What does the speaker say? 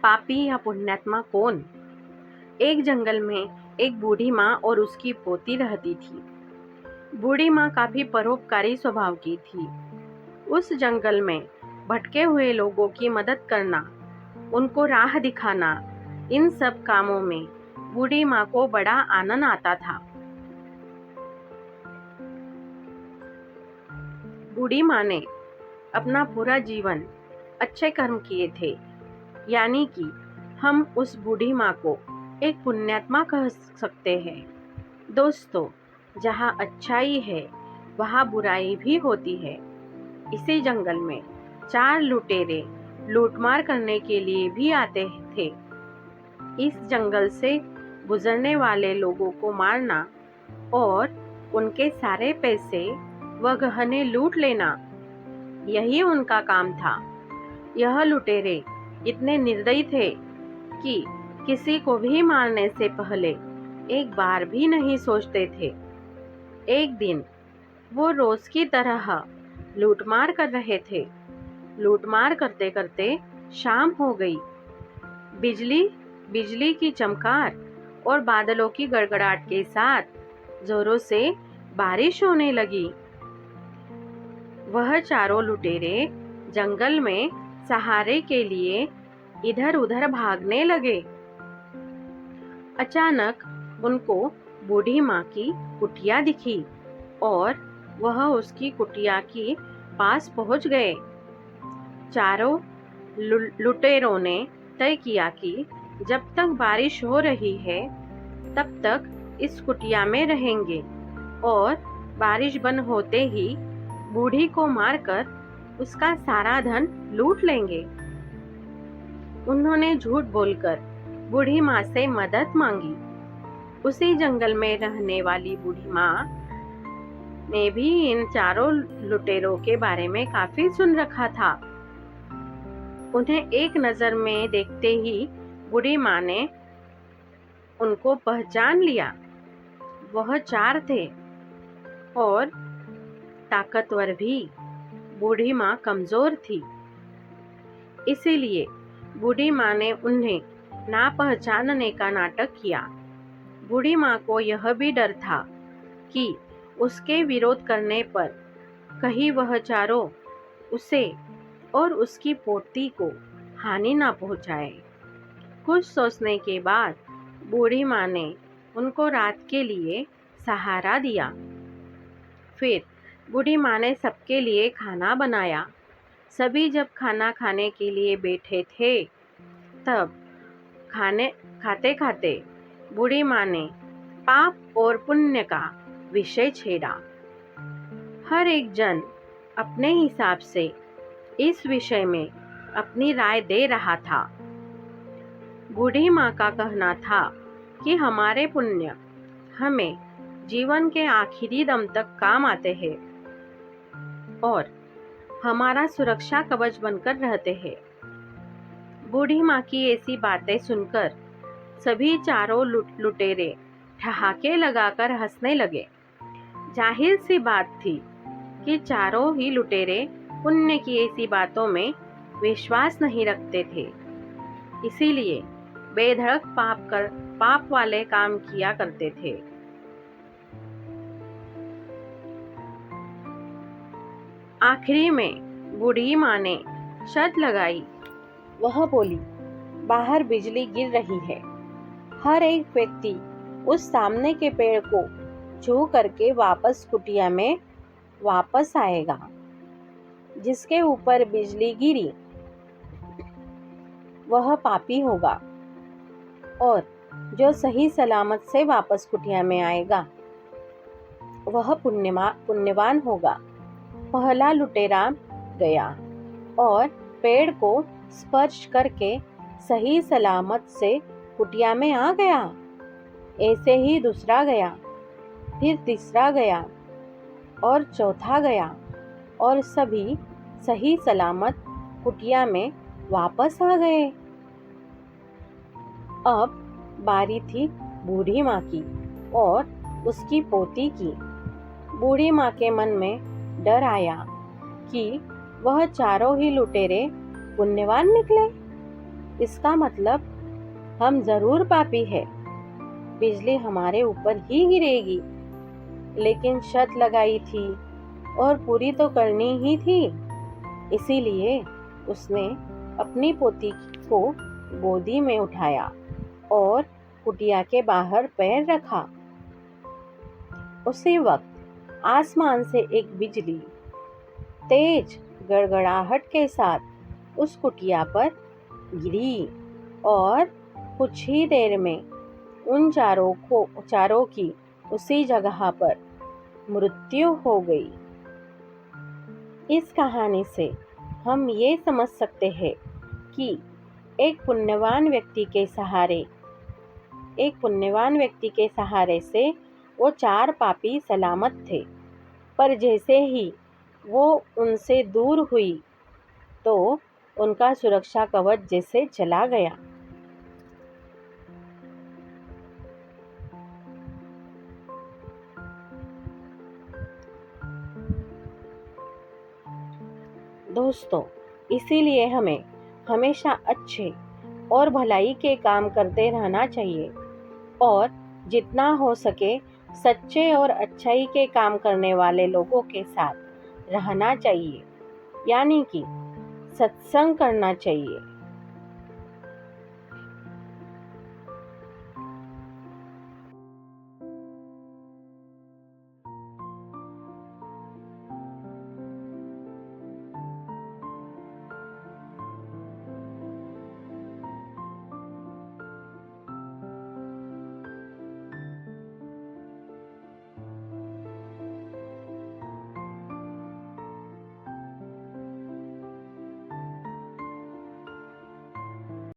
पापी या पुण्यात्मा कौन? एक जंगल में एक बूढ़ी माँ और उसकी पोती रहती थी। बूढ़ी माँ काफी परोपकारी स्वभाव की थी। उस जंगल में भटके हुए लोगों की मदद करना, उनको राह दिखाना, इन सब कामों में बूढ़ी माँ को बड़ा आनंद आता था। बूढ़ी माँ ने अपना पूरा जीवन अच्छे कर्म किए थे, यानी कि हम उस बूढ़ी माँ को एक पुण्यात्मा कह सकते हैं। दोस्तों, जहाँ अच्छाई है वहाँ बुराई भी होती है। इसी जंगल में 4 लुटेरे लूटमार करने के लिए भी आते थे। इस जंगल से गुजरने वाले लोगों को मारना और उनके सारे पैसे व गहने लूट लेना, यही उनका काम था। यह लुटेरे इतने निर्दयी थे कि किसी को भी मारने से पहले एक बार भी नहीं सोचते थे। एक दिन वो रोज की तरह लूटमार कर रहे थे। लूटमार करते करते शाम हो गई। बिजली की चमकार और बादलों की गड़गड़ाहट के साथ जोरों से बारिश होने लगी। वह चारों लुटेरे जंगल में सहारे के लिए इधर उधर भागने लगे। अचानक उनको बूढ़ी माँ की कुटिया दिखी और वह उसकी कुटिया के पास पहुंच गए। चारों लुटेरों ने तय किया कि जब तक बारिश हो रही है तब तक इस कुटिया में रहेंगे और बारिश बंद होते ही बूढ़ी को मारकर उसका सारा धन लूट लेंगे। उन्होंने झूठ बोलकर बूढ़ी माँ से मदद मांगी। उसी जंगल में रहने वाली बूढ़ी माँ ने भी इन चारों लुटेरों के बारे में काफी सुन रखा था। उन्हें एक नजर में देखते ही बूढ़ी माँ ने उनको पहचान लिया। वह 4 थे और ताकतवर भी। बूढ़ी माँ कमजोर थी, इसीलिए बूढ़ी माँ ने उन्हें ना पहचानने का नाटक किया। बूढ़ी माँ को यह भी डर था कि उसके विरोध करने पर कहीं वह चारों उसे और उसकी पोती को हानि ना पहुंचाए। कुछ सोचने के बाद बूढ़ी माँ ने उनको रात के लिए सहारा दिया। फिर बूढ़ी माँ ने सबके लिए खाना बनाया। सभी जब खाना खाने के लिए बैठे थे तब खाते खाते बूढ़ी माँ ने पाप और पुण्य का विषय छेड़ा। हर एक जन अपने हिसाब से इस विषय में अपनी राय दे रहा था। बूढ़ी माँ का कहना था कि हमारे पुण्य हमें जीवन के आखिरी दम तक काम आते हैं और हमारा सुरक्षा कवच बनकर रहते हैं। बूढ़ी माँ की ऐसी बातें सुनकर सभी चारों लुटेरे ठहाके लगाकर हंसने लगे। जाहिर सी बात थी कि चारों ही लुटेरे पुण्य की ऐसी बातों में विश्वास नहीं रखते थे, इसीलिए बेधड़क पाप वाले काम किया करते थे। आखिरी में बूढ़ी माँ ने शर्त लगाई। वह बोली, बाहर बिजली गिर रही है। हर एक व्यक्ति उस सामने के पेड़ को छू करके वापस कुटिया में वापस आएगा। जिसके ऊपर बिजली गिरी वह पापी होगा और जो सही सलामत से वापस कुटिया में आएगा वह पुण्यवान होगा। पहला लुटेरा गया और पेड़ को स्पर्श करके सही सलामत से कुटिया में आ गया। ऐसे ही दूसरा गया, फिर तीसरा गया और चौथा गया और सभी सही सलामत कुटिया में वापस आ गए। अब बारी थी बूढ़ी माँ की और उसकी पोती की। बूढ़ी माँ के मन में डर आया कि वह चारों ही लुटेरे पुण्यवान निकले। इसका मतलब हम जरूर पापी है। बिजली हमारे ऊपर ही गिरेगी, लेकिन शर्त लगाई थी और पूरी तो करनी ही थी। इसीलिए उसने अपनी पोती को गोदी में उठाया और कुटिया के बाहर पैर रखा। उसी वक्त आसमान से एक बिजली तेज गड़गड़ाहट के साथ उस कुटिया पर गिरी और कुछ ही देर में उन चारों की उसी जगह पर मृत्यु हो गई। इस कहानी से हम ये समझ सकते हैं कि एक पुण्यवान व्यक्ति के सहारे से वो 4 पापी सलामत थे, पर जैसे ही वो उनसे दूर हुई तो उनका सुरक्षा कवच जैसे चला गया। दोस्तों, इसीलिए हमें हमेशा अच्छे और भलाई के काम करते रहना चाहिए और जितना हो सके सच्चे और अच्छाई के काम करने वाले लोगों के साथ रहना चाहिए, यानी कि सत्संग करना चाहिए।